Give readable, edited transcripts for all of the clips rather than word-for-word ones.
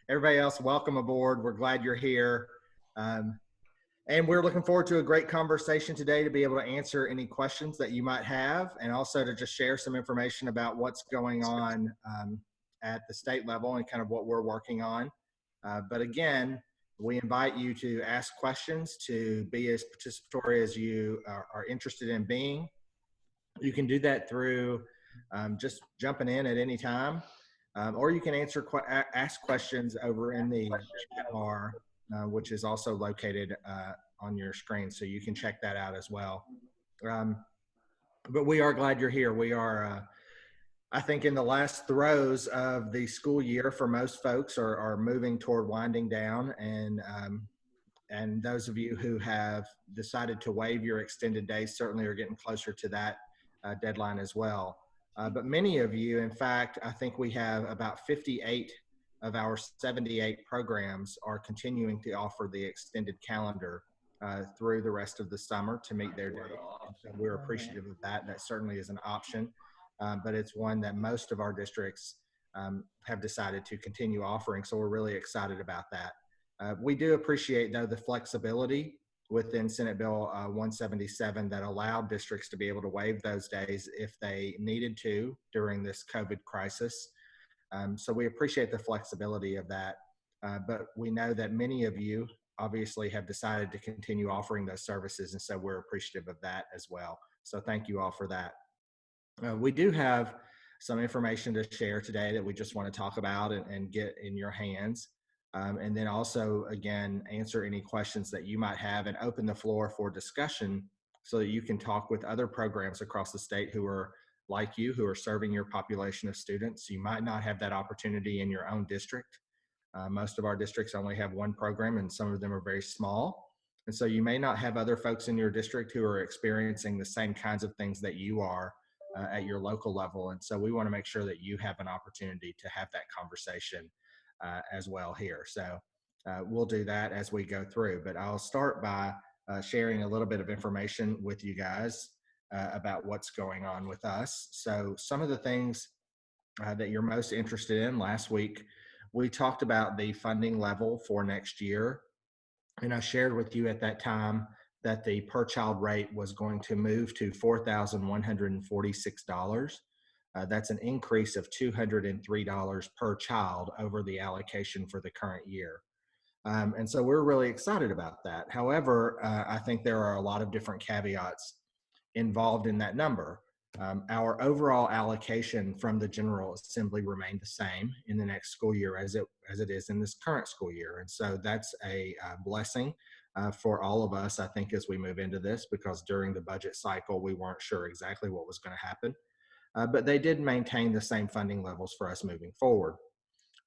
everybody else, welcome aboard. We're glad you're here. Um, and we're looking forward to a great conversation today to be able to answer any questions that you might have, and also to just share some information about what's going on at the state level and kind of what we're working on. But again, we invite you to ask questions, to be as participatory as you are interested in being. You can do that through just jumping in at any time, or you can ask questions over in the chat bar, which is also located on your screen, so you can check that out as well. But we are glad you're here. We are, I think, in the last throes of the school year for most folks are moving toward winding down, and those of you who have decided to waive your extended days certainly are getting closer to that deadline as well. But many of you, in fact, I think we have about 58 of our 78 programs are continuing to offer the extended calendar through the rest of the summer to meet their days. So we're appreciative of that. That certainly is an option, but it's one that most of our districts have decided to continue offering. So we're really excited about that. We do appreciate, though, the flexibility within Senate Bill 177 that allowed districts to be able to waive those days if they needed to during this COVID crisis. So we appreciate the flexibility of that, but we know that many of you obviously have decided to continue offering those services, and so we're appreciative of that as well. So thank you all for that. We do have some information to share today that we just want to talk about and get in your hands. And then also, again, answer any questions that you might have and open the floor for discussion so that you can talk with other programs across the state who are like you, who are serving your population of students. You might not have that opportunity in your own district. Most of our districts only have one program, and some of them are very small. And so you may not have other folks in your district who are experiencing the same kinds of things that you are at your local level. And so we want to make sure that you have an opportunity to have that conversation as well here. So we'll do that as we go through, but I'll start by sharing a little bit of information with you guys about what's going on with us. So some of the things that you're most interested in. Last week, we talked about the funding level for next year, and I shared with you at that time that the per child rate was going to move to $4,146. That's an increase of $203 per child over the allocation for the current year. And so we're really excited about that. However, I think there are a lot of different caveats involved in that number. Our overall allocation from the General Assembly remained the same in the next school year as it is in this current school year. And so that's a blessing for all of us, I think, as we move into this, because during the budget cycle, we weren't sure exactly what was going to happen. But they did maintain the same funding levels for us moving forward.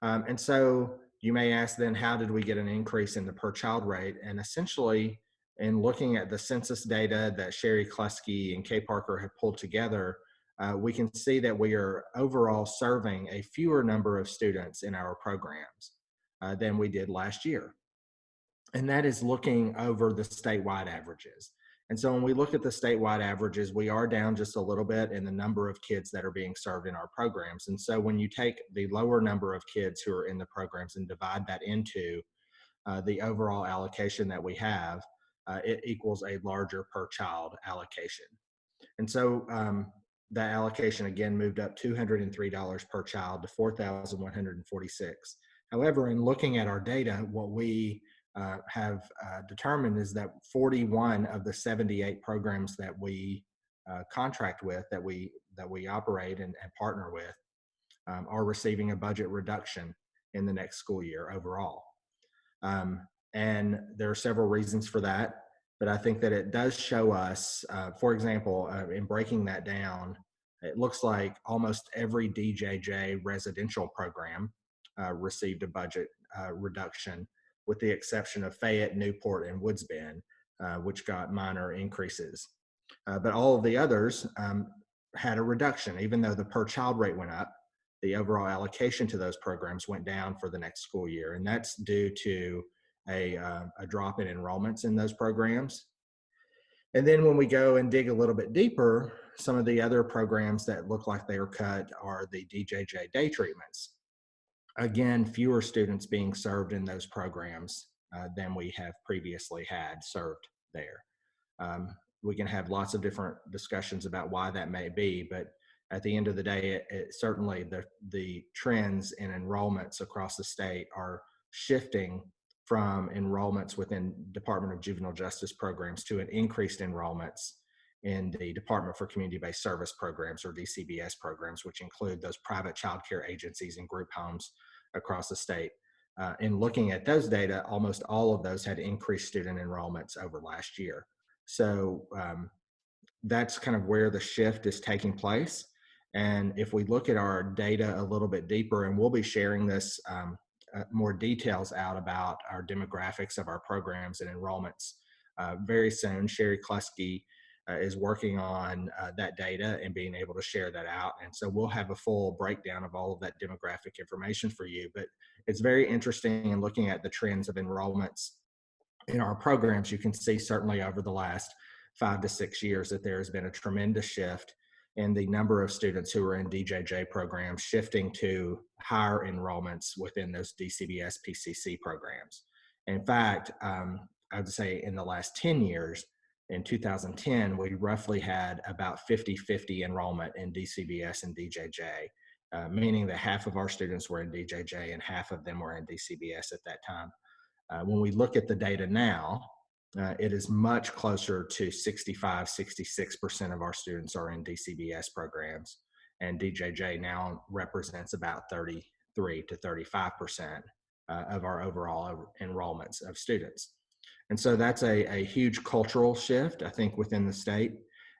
And so you may ask then, how did we get an increase in the per child rate? And essentially, in looking at the census data that Sherry Kluski and Kay Parker have pulled together, we can see that we are overall serving a fewer number of students in our programs than we did last year. And that is looking over the statewide averages. And so when we look at the statewide averages, we are down just a little bit in the number of kids that are being served in our programs. And so when you take the lower number of kids who are in the programs and divide that into the overall allocation that we have, it equals a larger per child allocation. And so that allocation again moved up $203 per child to $4,146. However, in looking at our data, what we have determined is that 41 of the 78 programs that we contract with, that we operate and partner with, are receiving a budget reduction in the next school year overall. And there are several reasons for that, but I think that it does show us, for example, in breaking that down, it looks like almost every DJJ residential program received a budget reduction, with the exception of Fayette, Newport, and Woods Bend, which got minor increases. But all of the others had a reduction. Even though the per child rate went up, the overall allocation to those programs went down for the next school year. And that's due to a drop in enrollments in those programs. And then when we go and dig a little bit deeper, some of the other programs that look like they were cut are the DJJ day treatments. again, fewer students being served in those programs than we have previously had served there. We can have lots of different discussions about why that may be, but at the end of the day, certainly the trends in enrollments across the state are shifting from enrollments within Department of Juvenile Justice programs to an increased enrollments in the Department for Community-Based Service programs, or DCBS programs, which include those private child care agencies and group homes across the state. In looking at those data, almost all of those had increased student enrollments over last year. So that's kind of where the shift is taking place. And if we look at our data a little bit deeper, and we'll be sharing this more details out about our demographics of our programs and enrollments very soon. Sherry Klusky is working on that data and being able to share that out. And so we'll have a full breakdown of all of that demographic information for you. But it's very interesting in looking at the trends of enrollments in our programs. You can see certainly over the last 5 to 6 years that there has been a tremendous shift in the number of students who are in DJJ programs, shifting to higher enrollments within those DCBS PCC programs. In fact, I would say in the last 10 years, in 2010, we roughly had about 50-50 enrollment in DCBS and DJJ, meaning that half of our students were in DJJ and half of them were in DCBS at that time. When we look at the data now, it is much closer to 65-66% of our students are in DCBS programs, and DJJ now represents about 33 to 35% of our overall enrollments of students. And so that's a huge cultural shift, I think, within the state.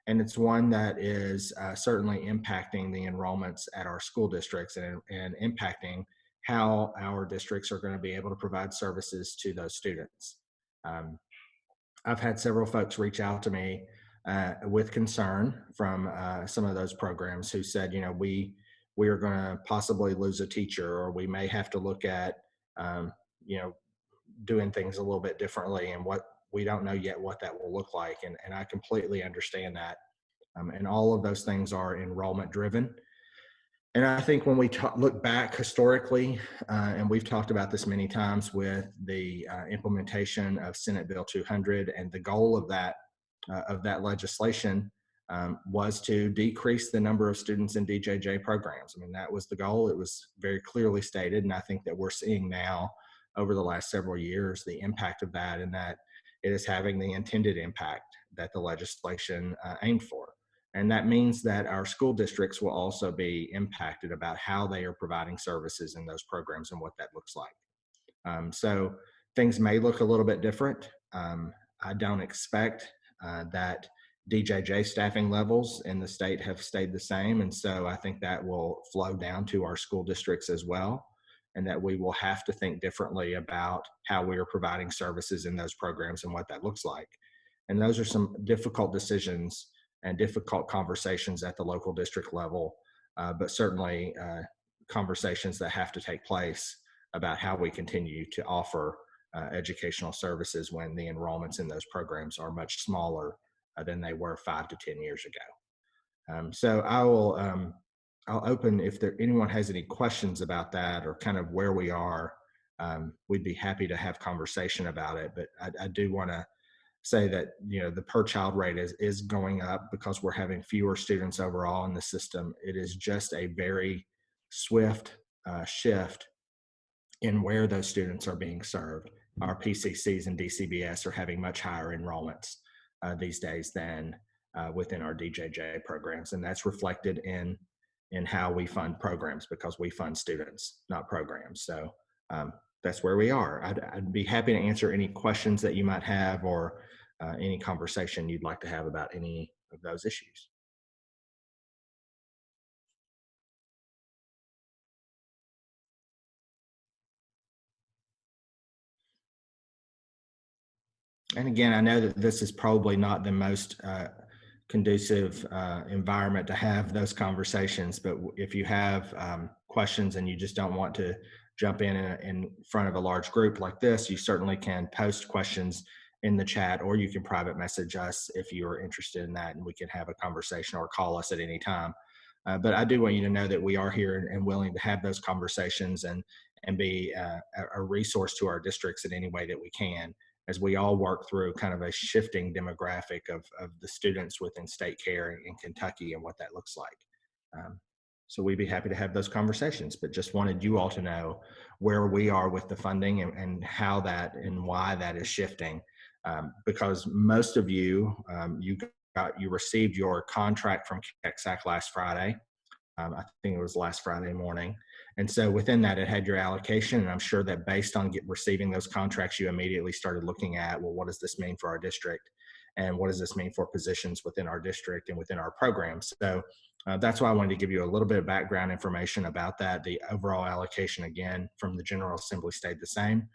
And it's one that is certainly impacting the enrollments at our school districts and impacting how our districts are going to be able to provide services to those students. I've had several folks reach out to me with concern from some of those programs who said, you know, we are going to possibly lose a teacher, or we may have to look at, you know, doing things a little bit differently, and what we don't know yet what that will look like. And I completely understand that. And all of those things are enrollment driven. And I think when we look back historically, and we've talked about this many times with the implementation of Senate Bill 200, and the goal of that legislation was to decrease the number of students in DJJ programs. I mean, that was the goal. It was very clearly stated, and I think that we're seeing now over the last several years the impact of that, and that it is having the intended impact that the legislation aimed for. And that means that our school districts will also be impacted about how they are providing services in those programs and what that looks like. So things may look a little bit different. I don't expect that DJJ staffing levels in the state have stayed the same. And so I think that will flow down to our school districts as well, and that we will have to think differently about how we are providing services in those programs and what that looks like. And those are some difficult decisions and difficult conversations at the local district level, but certainly conversations that have to take place about how we continue to offer educational services when the enrollments in those programs are much smaller than they were 5 to 10 years ago. So I'll open, if anyone has any questions about that or kind of where we are, we'd be happy to have conversation about it. But I do want to say that, you know, the per child rate is going up because we're having fewer students overall in the system. It is just a very swift shift in where those students are being served. Our PCCs and DCBS are having much higher enrollments these days than within our DJJ programs, and that's reflected in how we fund programs, because we fund students, not programs. So that's where we are. I'd be happy to answer any questions that you might have, or any conversation you'd like to have about any of those issues. And again, I know that this is probably not the most conducive environment to have those conversations, but if you have questions and you just don't want to jump in front of a large group like this, you certainly can post questions in the chat, or you can private message us if you are interested in that, and we can have a conversation, or call us at any time. But I do want you to know that we are here and willing to have those conversations, and and be a resource to our districts in any way that we can, as we all work through kind of a shifting demographic of the students within state care in Kentucky and what that looks like. So we'd be happy to have those conversations, but just wanted you all to know where we are with the funding and how that and why that is shifting. Because most of you, you received your contract from KECSAC last Friday. I think it was last Friday morning. And so within that, it had your allocation. And I'm sure that based on receiving those contracts, you immediately started looking at, well, what does this mean for our district? And what does this mean for positions within our district and within our programs? So that's why I wanted to give you a little bit of background information about that. The overall allocation, again, from the General Assembly stayed the same.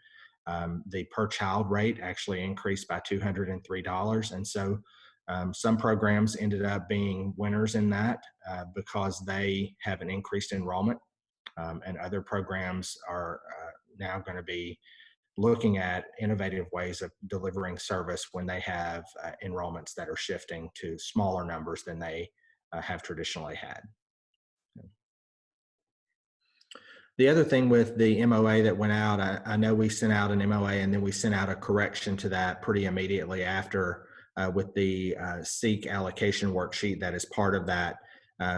The per child rate actually increased by $203. And so some programs ended up being winners in that because they have an increased enrollment, and other programs are now going to be looking at innovative ways of delivering service when they have enrollments that are shifting to smaller numbers than they have traditionally had. The other thing with the MOA that went out, I know we sent out an MOA and then we sent out a correction to that pretty immediately after with the SEEK allocation worksheet that is part of that.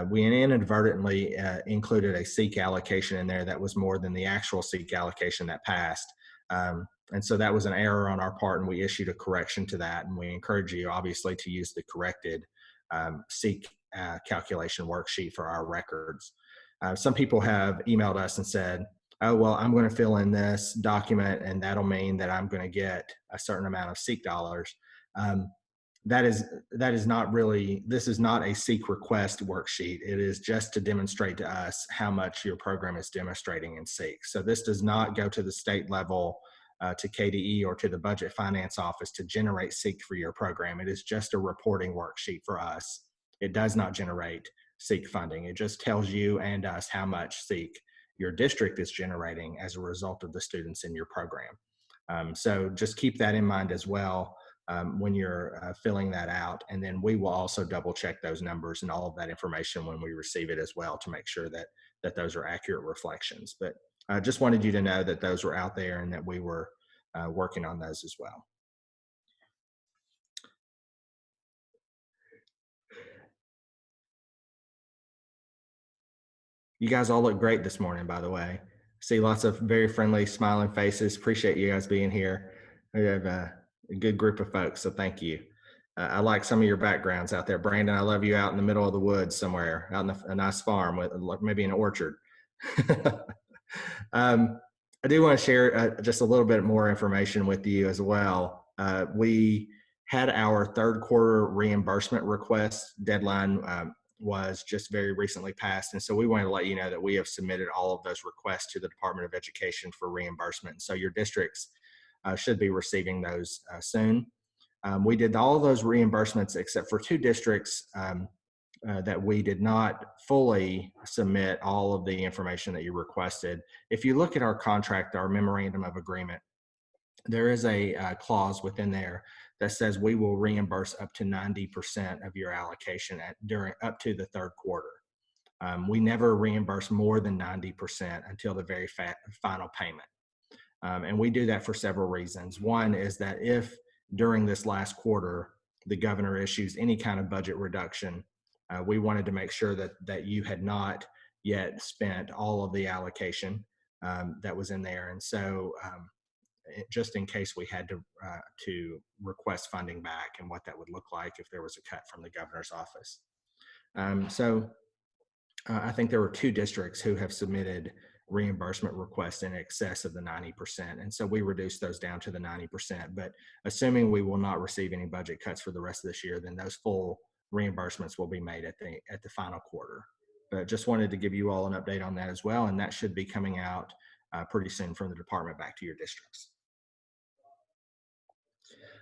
We inadvertently included a SEEK allocation in there that was more than the actual SEEK allocation that passed. And so that was an error on our part, and we issued a correction to that. And we encourage you, obviously, to use the corrected SEEK calculation worksheet for our records. Some people have emailed us and said, oh, well, I'm going to fill in this document and that'll mean that I'm going to get a certain amount of SEEK dollars. That is not really, this is not a SEEK request worksheet. It is just to demonstrate to us how much your program is demonstrating in SEEK. So this does not go to the state level, to KDE or to the budget finance office to generate SEEK for your program. It is just a reporting worksheet for us. It does not generate SEEK funding. It just tells you and us how much SEEK your district is generating as a result of the students in your program. So just keep that in mind as well when you're filling that out. And then we will also double check those numbers and all of that information when we receive it as well to make sure that those are accurate reflections. But I just wanted you to know that those were out there and that we were working on those as well. You guys all look great this morning, by the way. See lots of very friendly, smiling faces. Appreciate you guys being here. We have a good group of folks, so thank you. I like some of your backgrounds out there. Brandon, I love you out in the middle of the woods somewhere, out in a nice farm with maybe an orchard. I do want to share just a little bit more information with you as well. We had our third quarter reimbursement request deadline was just very recently passed. And so we wanted to let you know that we have submitted all of those requests to the Department of Education for reimbursement. So your districts should be receiving those soon. We did all of those reimbursements except for 2 districts that we did not fully submit all of the information that you requested. If you look at our contract, our memorandum of agreement, there is a clause within there that says we will reimburse up to 90% of your allocation up to the third quarter. We never reimburse more than 90% until the very final payment. And we do that for several reasons. One is that if during this last quarter, the governor issues any kind of budget reduction, we wanted to make sure that you had not yet spent all of the allocation that was in there. And so just in case we had to request funding back and what that would look like if there was a cut from the governor's office. I think there were 2 districts who have submitted reimbursement requests in excess of the 90%. And so we reduced those down to the 90%, but assuming we will not receive any budget cuts for the rest of this year, then those full reimbursements will be made at the final quarter. But just wanted to give you all an update on that as well. And that should be coming out pretty soon from the department back to your districts.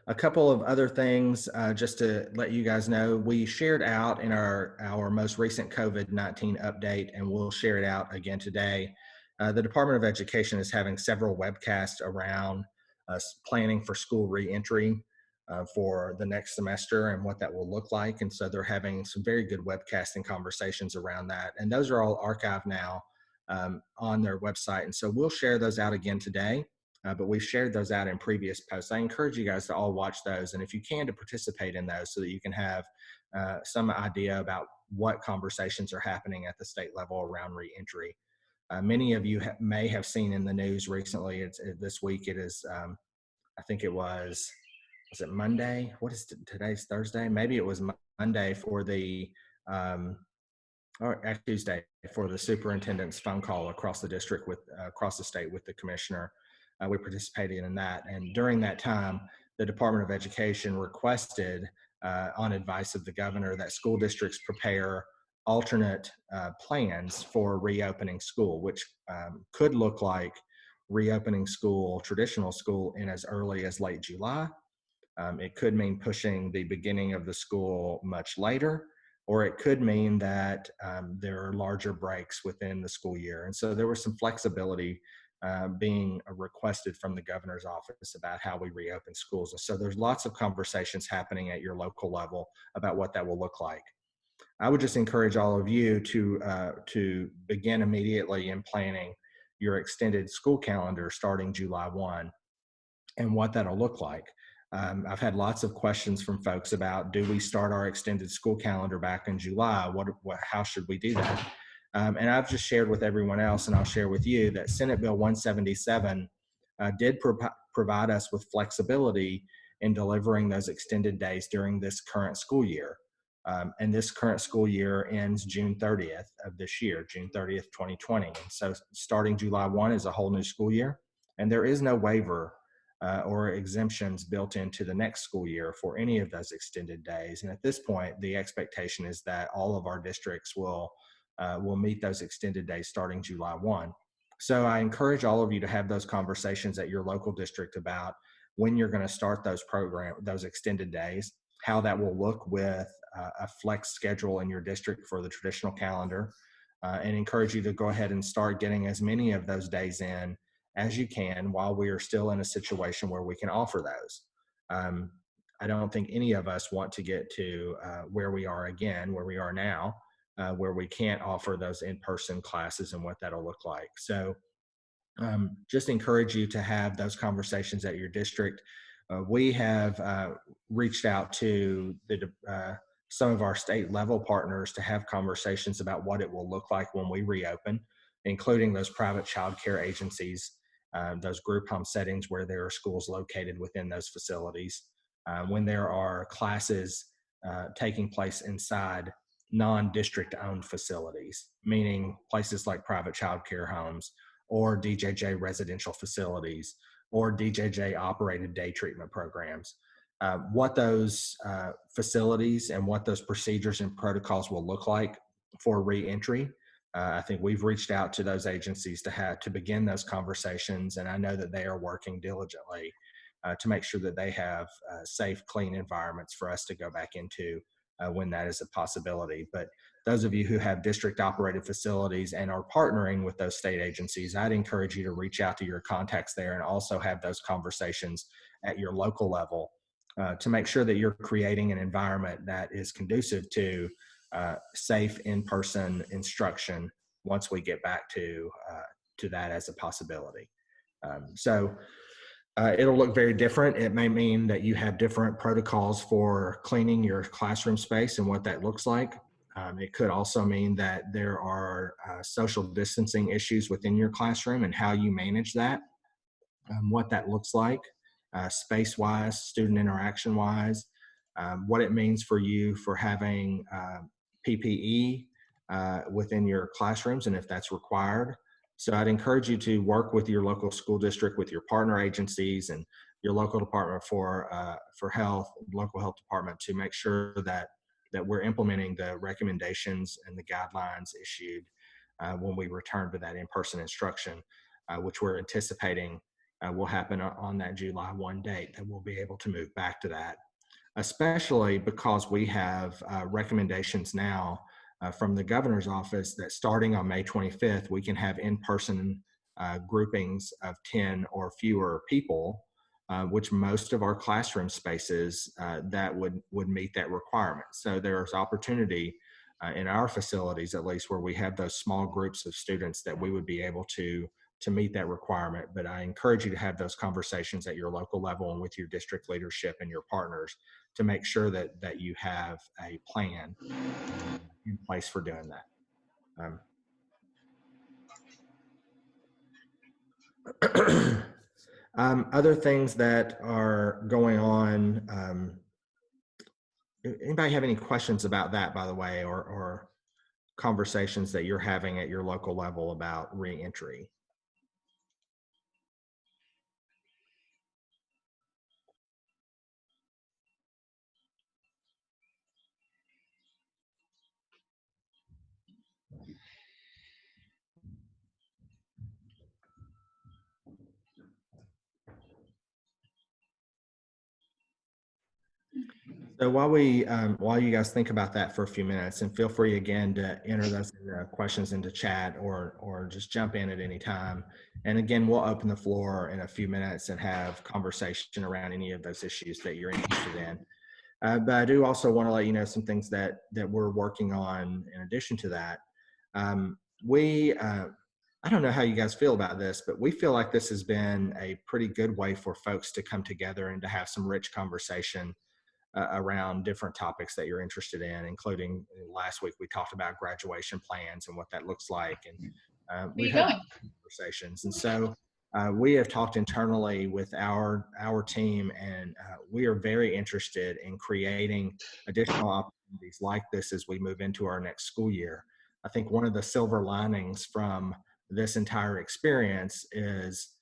A couple of other things just to let you guys know. We shared out in our most recent COVID-19 update, and we'll share it out again today. The Department of Education is having several webcasts around planning for school reentry for the next semester and what that will look like. And so they're having some very good webcasting conversations around that. And those are all archived now on their website. And so we'll share those out again today, but we've shared those out in previous posts. I encourage you guys to all watch those, and if you can, to participate in those so that you can have some idea about what conversations are happening at the state level around reentry. Many of you may have seen in the news recently, this week, it is, I think it was it Monday? What is today's Thursday? Maybe it was Monday for the, or Tuesday for the superintendent's phone call across the district across the state with the commissioner. We participated in that. And during that time, the Department of Education requested, on advice of the governor, that school districts prepare alternate plans for reopening school, which could look like reopening school, traditional school, in as early as late July. It could mean pushing the beginning of the school much later, or it could mean that there are larger breaks within the school year. And so there was some flexibility being requested from the governor's office about how we reopen schools. And so there's lots of conversations happening at your local level about what that will look like. I would just encourage all of you to begin immediately in planning your extended school calendar starting July 1 and what that'll look like. I've had lots of questions from folks about, do we start our extended school calendar back in July? How should we do that? And I've just shared with everyone else, and I'll share with you, that Senate Bill 177 did provide us with flexibility in delivering those extended days during this current school year. And this current school year ends June 30th of this year, June 30th, 2020. And so starting July 1 is a whole new school year, and there is no waiver or exemptions built into the next school year for any of those extended days. And at this point, the expectation is that all of our districts will meet those extended days starting July 1. So I encourage all of you to have those conversations at your local district about when you're going to start those extended days, how that will look with a flex schedule in your district for the traditional calendar, and encourage you to go ahead and start getting as many of those days in as you can while we are still in a situation where we can offer those. I don't think any of us want to get to where we are now, where we can't offer those in-person classes and what that'll look like. So just encourage you to have those conversations at your district. We have reached out to some of our state level partners to have conversations about what it will look like when we reopen, including those private child care agencies, those group home settings where there are schools located within those facilities, when there are classes taking place inside non-district owned facilities, meaning places like private child care homes or DJJ residential facilities or DJJ operated day treatment programs. What those facilities and what those procedures and protocols will look like for reentry. I think we've reached out to those agencies to begin those conversations, and I know that they are working diligently to make sure that they have safe, clean environments for us to go back into when that is a possibility. But those of you who have district operated facilities and are partnering with those state agencies, I'd encourage you to reach out to your contacts there and also have those conversations at your local level to make sure that you're creating an environment that is conducive to safe in-person instruction once we get back to that as a possibility. It'll look very different. It may mean that you have different protocols for cleaning your classroom space and what that looks like. It could also mean that there are social distancing issues within your classroom and how you manage that, what that looks like, space-wise, student interaction-wise, what it means for you for having PPE within your classrooms and if that's required. So I'd encourage you to work with your local school district, with your partner agencies and your local department for health, local health department, to make sure that we're implementing the recommendations and the guidelines issued when we return to that in-person instruction, which we're anticipating will happen on that July 1 date, that we'll be able to move back to that, especially because we have recommendations now from the governor's office that starting on May 25th, we can have in-person groupings of 10 or fewer people, which most of our classroom spaces that would meet that requirement. So there's opportunity in our facilities, at least, where we have those small groups of students, that we would be able to meet that requirement. But I encourage you to have those conversations at your local level and with your district leadership and your partners to make sure that you have a plan in place for doing that. Other things that are going on, anybody have any questions about that, by the way, or conversations that you're having at your local level about reentry? So while you guys think about that for a few minutes, and feel free again to enter those questions into chat, or just jump in at any time. And again, we'll open the floor in a few minutes and have conversation around any of those issues that you're interested in. But I do also want to let you know some things that we're working on in addition to that. I don't know how you guys feel about this, but we feel like this has been a pretty good way for folks to come together and to have some rich conversation around different topics that you're interested in, including last week we talked about graduation plans and what that looks like. And we've had conversations. And so we have talked internally with our team, and we are very interested in creating additional opportunities like this as we move into our next school year. I think one of the silver linings from this entire experience is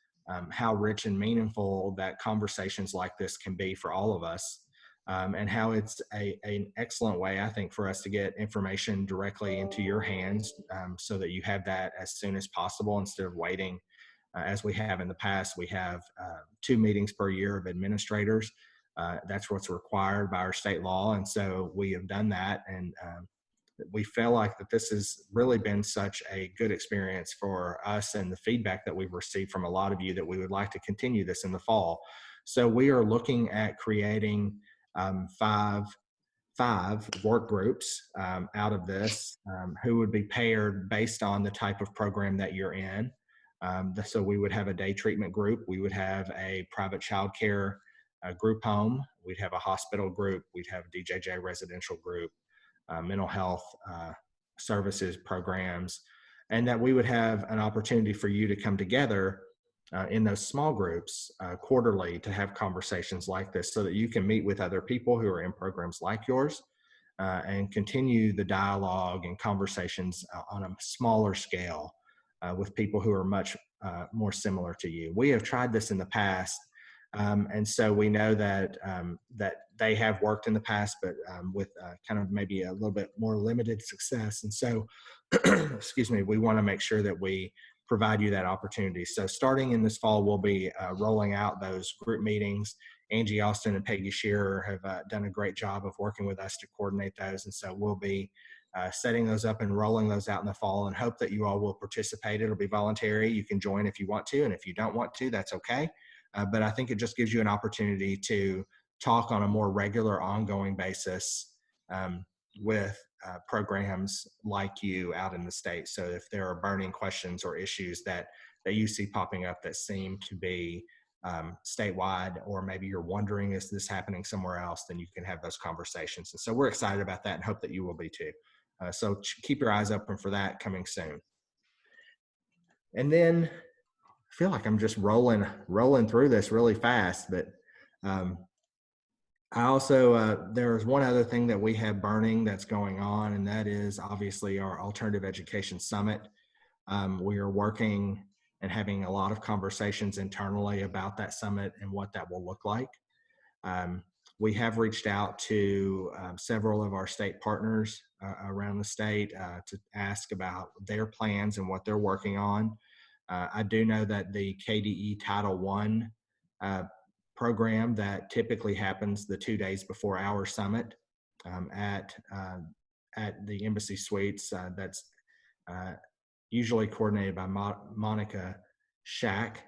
how rich and meaningful that conversations like this can be for all of us. And how it's an excellent way, I think, for us to get information directly into your hands, so that you have that as soon as possible instead of waiting. As we have in the past, we have 2 meetings per year of administrators. That's what's required by our state law. And so we have done that. And we feel like that this has really been such a good experience for us, and the feedback that we've received from a lot of you, that we would like to continue this in the fall. So we are looking at creating five work groups out of this, who would be paired based on the type of program that you're in. So we would have a day treatment group, we would have a private child care group home, we'd have a hospital group, we'd have a DJJ residential group, mental health services programs, and that we would have an opportunity for you to come together in those small groups quarterly to have conversations like this, so that you can meet with other people who are in programs like yours and continue the dialogue and conversations on a smaller scale with people who are much more similar to you. We have tried this in the past, and so we know that that they have worked in the past, but with kind of maybe a little bit more limited success. And so, excuse me, we want to make sure that we provide you that opportunity. So starting in this fall, we'll be rolling out those group meetings. Angie Austin and Peggy Shearer have done a great job of working with us to coordinate those. And so we'll be setting those up and rolling those out in the fall, and hope that you all will participate. It'll be voluntary. You can join if you want to, and if you don't want to, that's okay. But I think it just gives you an opportunity to talk on a more regular, ongoing basis with programs like you out in the state. So if there are burning questions or issues that you see popping up that seem to be statewide, or maybe you're wondering, is this happening somewhere else, then you can have those conversations. And so we're excited about that and hope that you will be too. So keep your eyes open for that coming soon. And then I feel like I'm just rolling through this really fast, but I also, there's one other thing that we have burning that's going on, and that is obviously our Alternative Education Summit. We are working and having a lot of conversations internally about that summit and what that will look like. We have reached out to several of our state partners around the state to ask about their plans and what they're working on. I do know that the KDE Title I program that typically happens the 2 days before our summit at the Embassy Suites, that's usually coordinated by Monica Shack,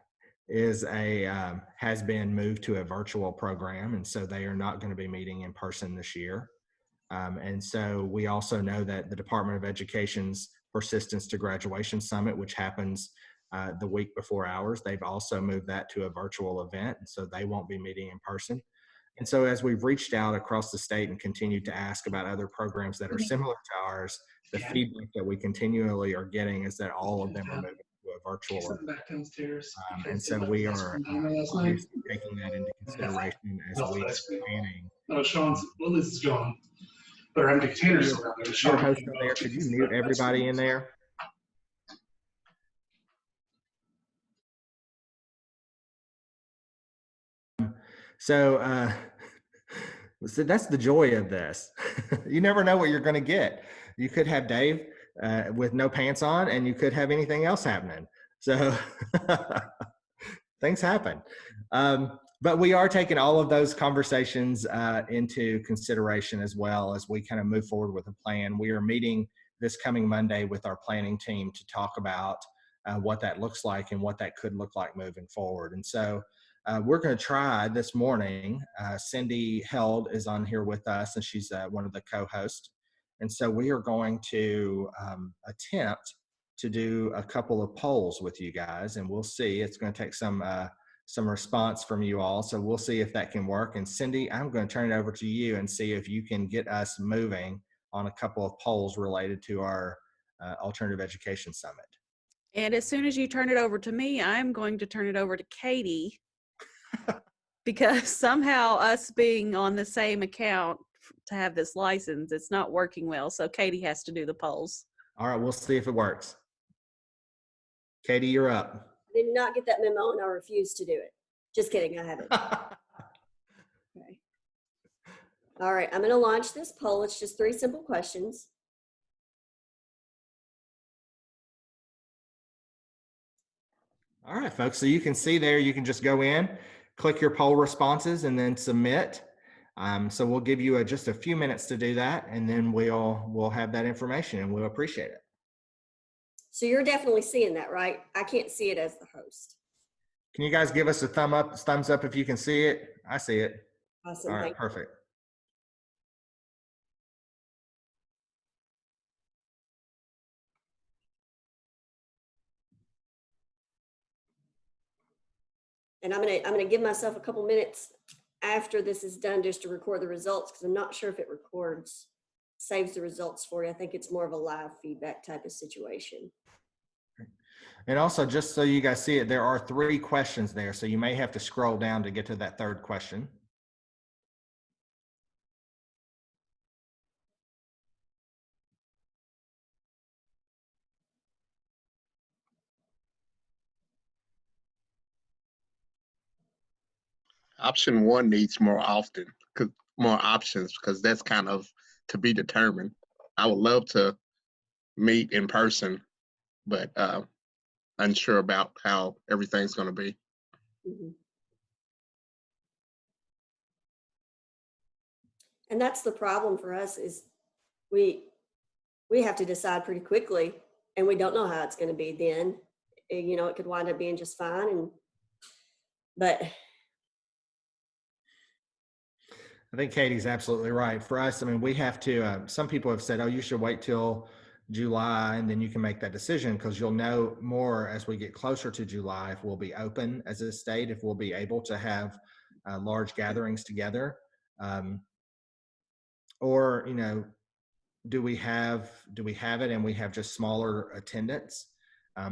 has been moved to a virtual program, and so they are not going to be meeting in person this year. And so we also know that the Department of Education's Persistence to Graduation Summit, which happens the week before ours, they've also moved that to a virtual event. And so they won't be meeting in person. And so as we've reached out across the state and continued to ask about other programs that are similar to ours, the feedback that we continually are getting is that all of them are moving to a virtual event. And so we are obviously taking that into consideration as we are planning. No, Sean's, Lily's is gone. There are empty containers around there. Your host on there, could you mute everybody in there? So that's the joy of this. You never know what you're going to get. You could have Dave with no pants on, and you could have anything else happening. So things happen. But we are taking all of those conversations into consideration as well as we kind of move forward with a plan. We are meeting this coming Monday with our planning team to talk about what that looks like and what that could look like moving forward. And so we're going to try this morning. Cindy Held is on here with us, and she's one of the co-hosts. And so we are going to attempt to do a couple of polls with you guys, and we'll see. It's going to take some response from you all. So we'll see if that can work. And Cindy, I'm going to turn it over to you and see if you can get us moving on a couple of polls related to our Alternative Education Summit. And as soon as you turn it over to me, I'm going to turn it over to Katie because somehow us being on the same account to have this license, it's not working well. So Katie has to do the polls. All right, we'll see if it works. Katie, you're up. I did not get that memo and I refuse to do it. Just kidding, I haven't. Okay. All right, I'm gonna launch this poll. It's just 3 simple questions. All right, folks, so you can see there, you can just go in, click your poll responses and then submit. So we'll give you just a few minutes to do that, and then we'll have that information and we'll appreciate it. So you're definitely seeing that, right? I can't see it as the host. Can you guys give us a thumbs up if you can see it? I see it. Awesome. All right, perfect. And I'm gonna give myself a couple minutes after this is done just to record the results, because I'm not sure if it saves the results for you. I think it's more of a live feedback type of situation. And also, just so you guys see it, there are 3 questions there, so you may have to scroll down to get to that 3rd question. Option 1 needs more options because that's kind of to be determined. I would love to meet in person, but unsure about how everything's going to be. Mm-hmm. And that's the problem for us is we have to decide pretty quickly, and we don't know how it's going to be then. You know, it could wind up being just fine, but I think Katie's absolutely right. For us, I mean, we have to, some people have said, oh, you should wait till July and then you can make that decision, because you'll know more as we get closer to July if we'll be open as a state, if we'll be able to have large gatherings together. Or, you know, do we have it and we have just smaller attendance?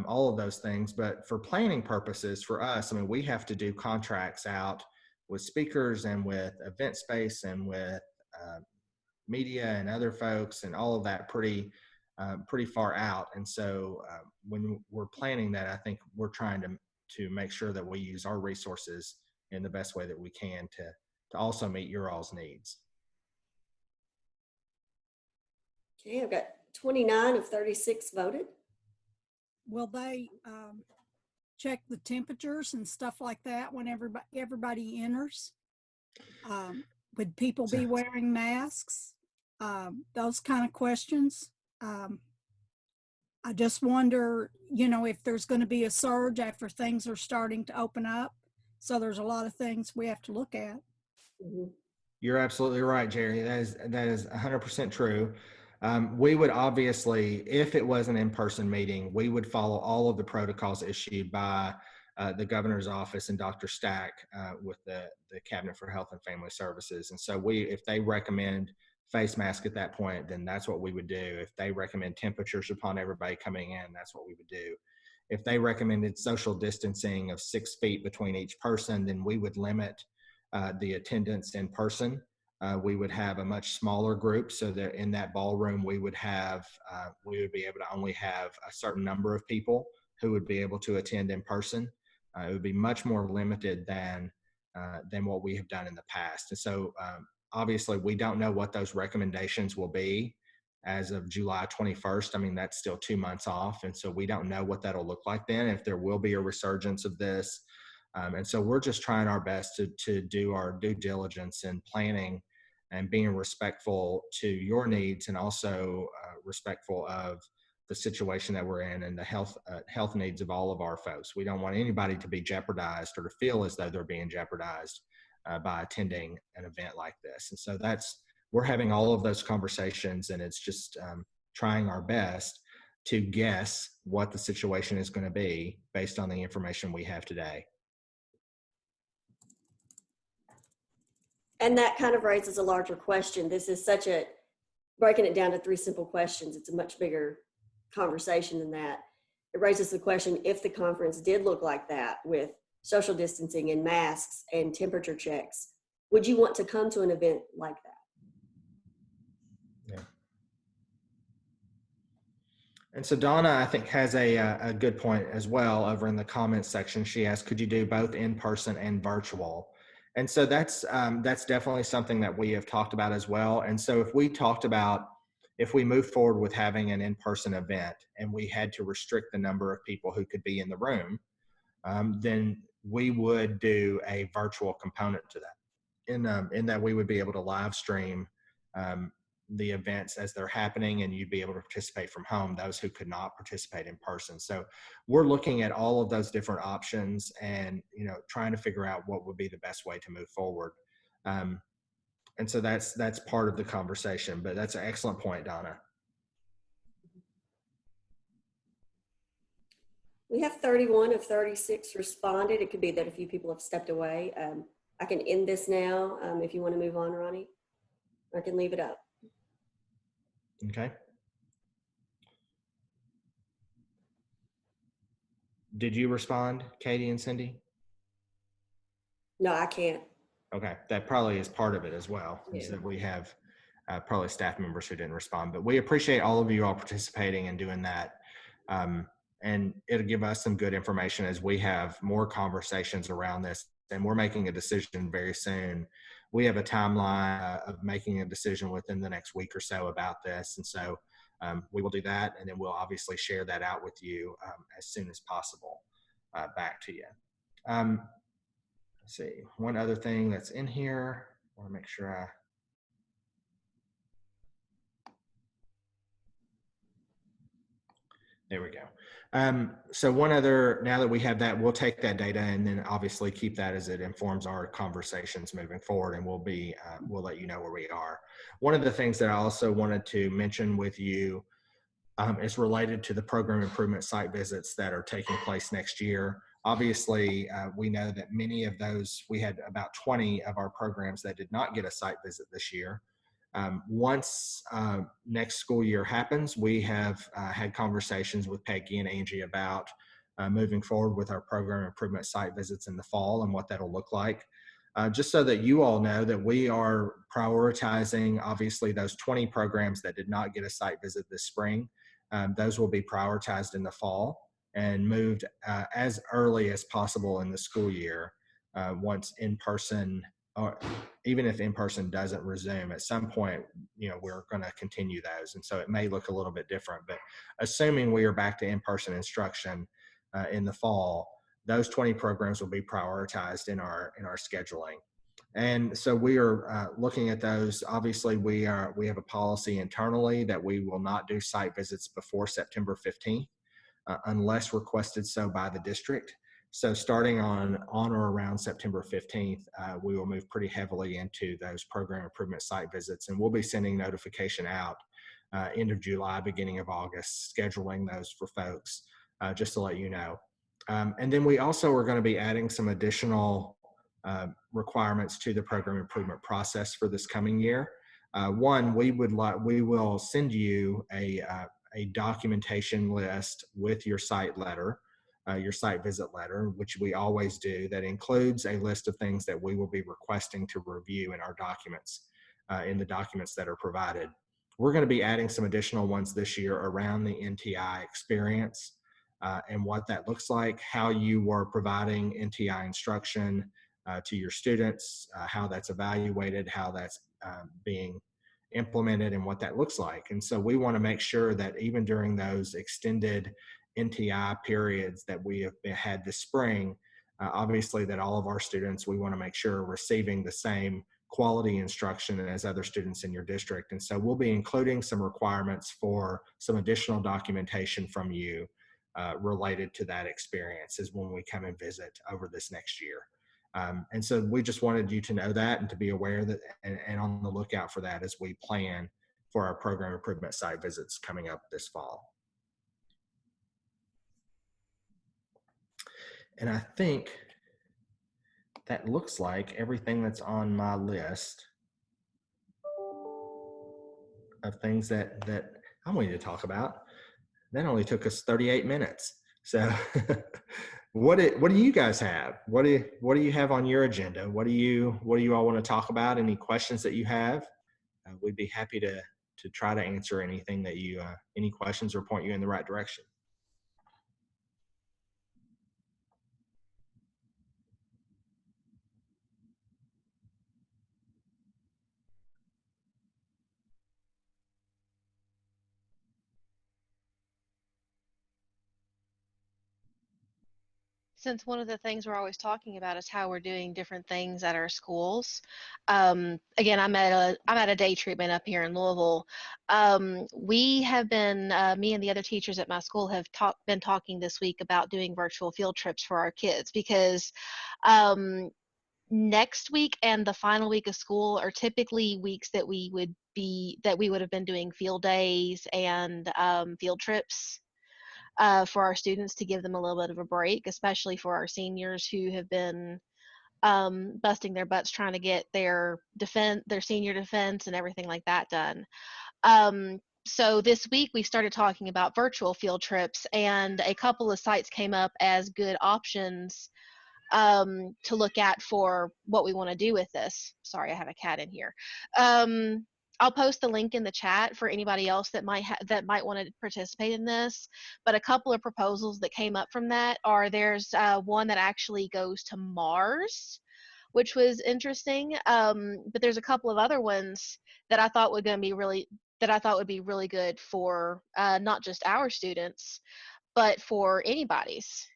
All of those things. But for planning purposes, for us, I mean, we have to do contracts out with speakers and with event space and with media and other folks and all of that pretty far out. And so when we're planning that, I think we're trying to make sure that we use our resources in the best way that we can to also meet your all's needs. okay, I've got 29 of 36 voted. Will they check the temperatures and stuff like that when everybody enters? Would people be wearing masks? Those kind of questions. I just wonder, you know, if there's going to be a surge after things are starting to open up. So there's a lot of things we have to look at. Mm-hmm. You're absolutely right, Jerry. That is 100% true. We would obviously, if it was an in-person meeting, we would follow all of the protocols issued by the governor's office and Dr. Stack with the Cabinet for Health and Family Services. And so if they recommend face mask at that point, then that's what we would do. If they recommend temperatures upon everybody coming in, that's what we would do. If they recommended social distancing of 6 feet between each person, then we would limit the attendance in person. We would have a much smaller group, so that in that ballroom we would be able to only have a certain number of people who would be able to attend in person. It would be much more limited than what we have done in the past. And so obviously we don't know what those recommendations will be as of July 21st. I mean, that's still 2 months off. And so we don't know what that'll look like then, if there will be a resurgence of this. And so we're just trying our best to do our due diligence in planning and being respectful to your needs, and also respectful of the situation that we're in and the health needs of all of our folks. We don't want anybody to be jeopardized or to feel as though they're being jeopardized by attending an event like this. And so we're having all of those conversations, and it's just trying our best to guess what the situation is going to be based on the information we have today. And that kind of raises a larger question. This is breaking it down to 3 simple questions. It's a much bigger conversation than that. It raises the question, if the conference did look like that with social distancing and masks and temperature checks, would you want to come to an event like that? Yeah. And so Donna, I think, has a good point as well over in the comments section. She asked, could you do both in person and virtual? And so that's definitely something that we have talked about as well. And so if we move forward with having an in-person event and we had to restrict the number of people who could be in the room, then we would do a virtual component to that, in that we would be able to live stream the events as they're happening, and you'd be able to participate from home, those who could not participate in person. So we're looking at all of those different options and, trying to figure out what would be the best way to move forward. And so that's part of the conversation, but that's an excellent point, Donna. We have 31 of 36 responded. It could be that a few people have stepped away. I can end this now if you want to move on, Ronnie. I can leave it up. Okay. Did you respond, Katie and Cindy? No, I can't. Okay, that probably is part of it as well, is that we have probably staff members who didn't respond, but we appreciate all of you all participating and doing that. And it'll give us some good information as we have more conversations around this, and we're making a decision very soon. We have a timeline of making a decision within the next week or so about this. And so we will do that, and then we'll obviously share that out with you as soon as possible back to you. Let's see, one other thing that's in here. I want to make sure there we go. So one other, now that we have that, we'll take that data and then obviously keep that as it informs our conversations moving forward, and we'll let you know where we are. One of the things that I also wanted to mention with you is related to the program improvement site visits that are taking place next year. Obviously, we know that many of those, we had about 20 of our programs that did not get a site visit this year. Once next school year happens, we have had conversations with Peggy and Angie about moving forward with our program improvement site visits in the fall and what that'll look like. Just so that you all know that we are prioritizing, obviously, those 20 programs that did not get a site visit this spring. Those will be prioritized in the fall and moved as early as possible in the school year once in-person, or even if in-person doesn't resume at some point, we're going to continue those. And so it may look a little bit different, but assuming we are back to in-person instruction in the fall, those 20 programs will be prioritized in our scheduling. And so we are looking at those. Obviously, we have a policy internally that we will not do site visits before September 15th unless requested so by the district. So starting on or around September 15th, we will move pretty heavily into those program improvement site visits, and we'll be sending notification out end of July, beginning of August, scheduling those for folks, just to let you know. And then we also are going to be adding some additional requirements to the program improvement process for this coming year. One, we will send you a documentation list with your site letter, your site visit letter, which we always do, that includes a list of things that we will be requesting to review in our documents, in the documents that are provided. We're going to be adding some additional ones this year around the NTI experience and what that looks like, how you were providing NTI instruction to your students, how that's evaluated, how that's being implemented, and what that looks like. And so we want to make sure that even during those extended NTI periods that we have had this spring, obviously that all of our students, we want to make sure are receiving the same quality instruction as other students in your district. And so we'll be including some requirements for some additional documentation from you related to that experience as when we come and visit over this next year. And so we just wanted you to know that and to be aware that and on the lookout for that as we plan for our program improvement site visits coming up this fall. And I think that looks like everything that's on my list of things that I wanted to talk about. That only took us 38 minutes. So what do you guys have? What do you have on your agenda? What do you all want to talk about? Any questions that you have? We'd be happy to try to answer anything that you any questions or point you in the right direction. Since one of the things we're always talking about is how we're doing different things at our schools. Again, I'm at a day treatment up here in Louisville. We have been, me and the other teachers at my school have been talking this week about doing virtual field trips for our kids, because next week and the final week of school are typically weeks that we would have been doing field days and field trips for our students, to give them a little bit of a break, especially for our seniors who have been busting their butts trying to get their senior defense and everything like that done. So this week we started talking about virtual field trips, and a couple of sites came up as good options to look at for what we want to do with this. Sorry, I have a cat in here. I'll post the link in the chat for anybody else that might want to participate in this. But a couple of proposals that came up from that are, there's one that actually goes to Mars, which was interesting. But there's a couple of other ones that I thought would be really good for not just our students, but for anybody's.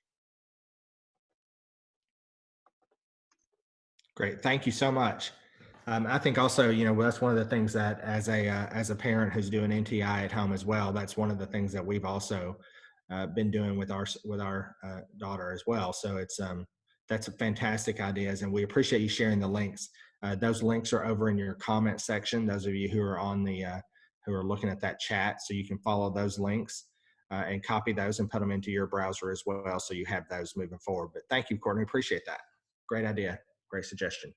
Great, thank you so much. I think also, that's one of the things that as a parent who's doing NTI at home as well, that's one of the things that we've also been doing with our daughter as well. So that's a fantastic ideas, and we appreciate you sharing the links. Those links are over in your comment section. Those of you who are on who are looking at that chat, so you can follow those links and copy those and put them into your browser as well, so you have those moving forward. But thank you, Courtney. Appreciate that. Great idea. Great suggestion.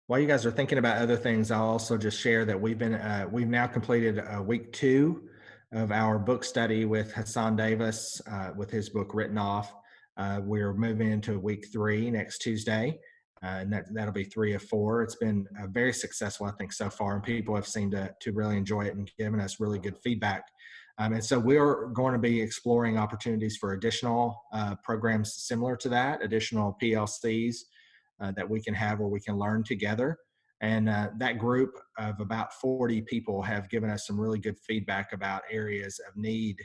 While you guys are thinking about other things, I'll also just share that we've now completed week 2 of our book study with Hassan Davis with his book Written Off. We're moving into week 3 next Tuesday, and that'll be 3 of 4. It's been very successful, I think, so far, and people have seemed to really enjoy it and given us really good feedback. And so we're going to be exploring opportunities for additional programs similar to that, additional PLCs that we can have where we can learn together. And that group of about 40 people have given us some really good feedback about areas of need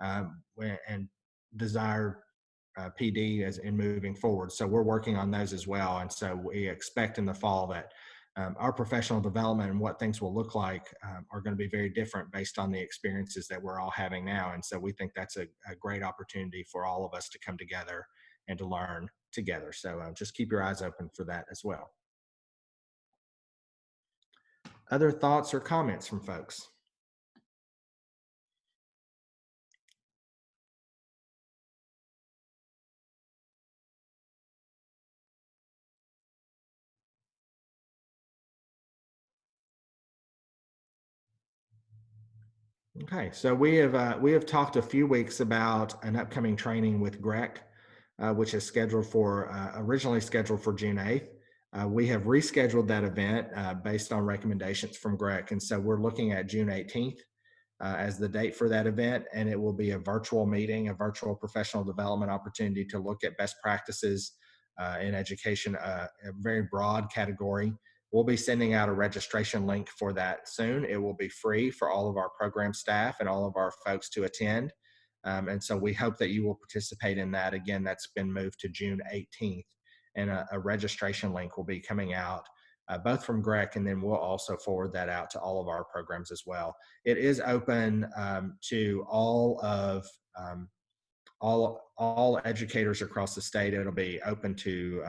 and desire PD in moving forward. So we're working on those as well. And so we expect in the fall that our professional development and what things will look like are going to be very different based on the experiences that we're all having now. And so we think that's a great opportunity for all of us to come together and to learn together. So just keep your eyes open for that as well. Other thoughts or comments from folks? Okay, so we have talked a few weeks about an upcoming training with GREC, which is scheduled for originally scheduled for June 8th. We have rescheduled that event based on recommendations from GREC, and so we're looking at June 18th as the date for that event, and it will be a virtual meeting, a virtual professional development opportunity to look at best practices in education, a very broad category. We'll be sending out a registration link for that soon. It will be free for all of our program staff and all of our folks to attend. And so we hope that you will participate in that. Again, that's been moved to June 18th. And a registration link will be coming out both from GREC, and then we'll also forward that out to all of our programs as well. It is open to all of all educators across the state. It'll be open to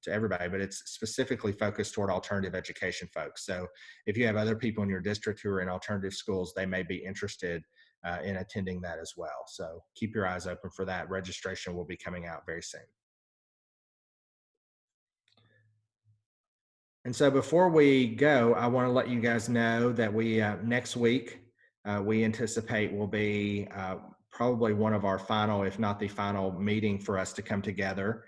everybody, but it's specifically focused toward alternative education folks. So if you have other people in your district who are in alternative schools, they may be interested in attending that as well. So keep your eyes open for that. Registration will be coming out very soon. And so before we go, I want to let you guys know that we next week we anticipate will be probably one of our final, if not the final meeting for us to come together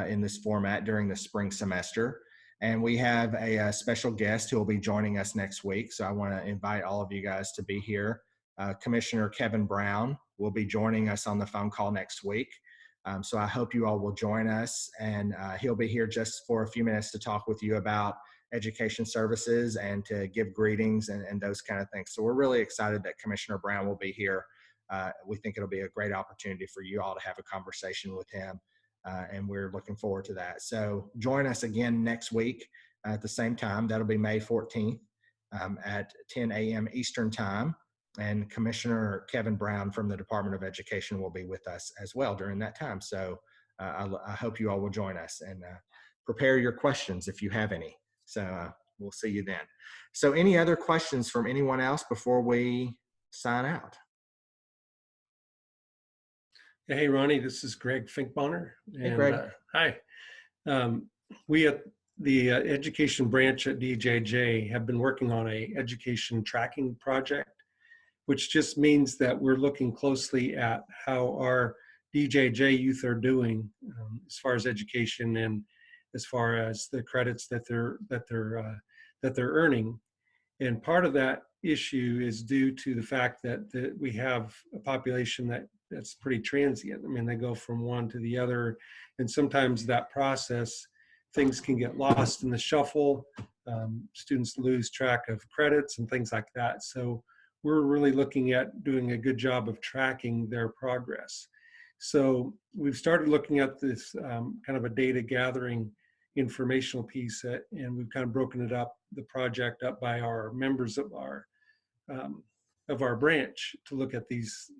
in this format during the spring semester. And we have a special guest who will be joining us next week. So I want to invite all of you guys to be here. Commissioner Kevin Brown will be joining us on the phone call next week. So I hope you all will join us, and he'll be here just for a few minutes to talk with you about education services and to give greetings and those kind of things. So we're really excited that Commissioner Brown will be here. We think it'll be a great opportunity for you all to have a conversation with him, and we're looking forward to that. So join us again next week at the same time. That'll be May 14th at 10 a.m. Eastern Time. And Commissioner Kevin Brown from the Department of Education will be with us as well during that time. So I hope you all will join us, and prepare your questions if you have any. So we'll see you then. So any other questions from anyone else before we sign out? Hey, Ronnie, this is Greg Finkbonner. Hey, Greg. Hi. We at the education branch at DJJ have been working on a education tracking project, which just means that we're looking closely at how our DJJ youth are doing as far as education and as far as the credits that they're earning. And part of that issue is due to the fact that we have a population that's pretty transient. I mean, they go from one to the other, and sometimes that process, things can get lost in the shuffle. Students lose track of credits and things like that. So we're really looking at doing a good job of tracking their progress. So we've started looking at this kind of a data gathering informational piece, and we've kind of broken it up, the project up by our members of our branch to look at these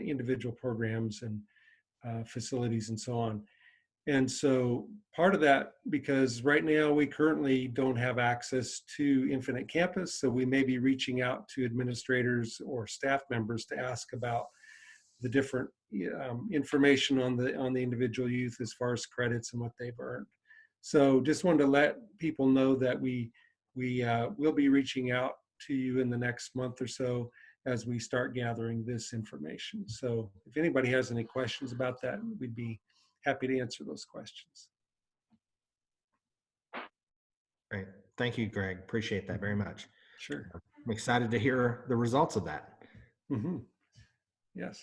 individual programs and facilities and so on. And so part of that, because right now we currently don't have access to Infinite Campus, so we may be reaching out to administrators or staff members to ask about the different information on the individual youth as far as credits and what they've earned. So just wanted to let people know that we will be reaching out to you in the next month or so as we start gathering this information. So if anybody has any questions about that, we'd be happy to answer those questions. Great. Thank you, Greg. Appreciate that very much. Sure. I'm excited to hear the results of that. Mm-hmm. Yes.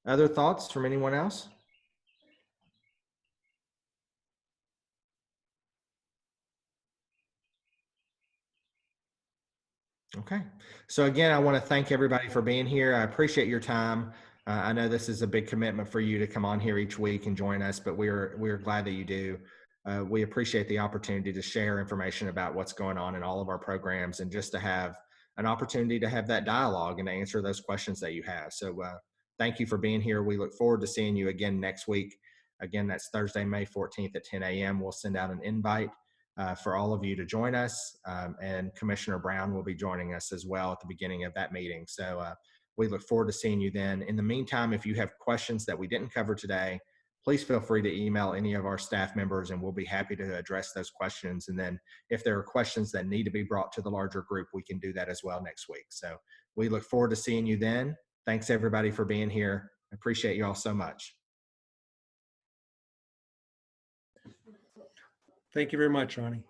Other thoughts from anyone else? Okay. So again, I want to thank everybody for being here. I appreciate your time. I know this is a big commitment for you to come on here each week and join us, but we're glad that you do. We appreciate the opportunity to share information about what's going on in all of our programs and just to have an opportunity to have that dialogue and to answer those questions that you have. So thank you for being here. We look forward to seeing you again next week. Again, that's Thursday, May 14th at 10 a.m. We'll send out an invite for all of you to join us. And Commissioner Brown will be joining us as well at the beginning of that meeting. So we look forward to seeing you then. In the meantime, if you have questions that we didn't cover today, please feel free to email any of our staff members and we'll be happy to address those questions. And then if there are questions that need to be brought to the larger group, we can do that as well next week. So we look forward to seeing you then. Thanks everybody for being here. I appreciate you all so much. Thank you very much, Ronnie.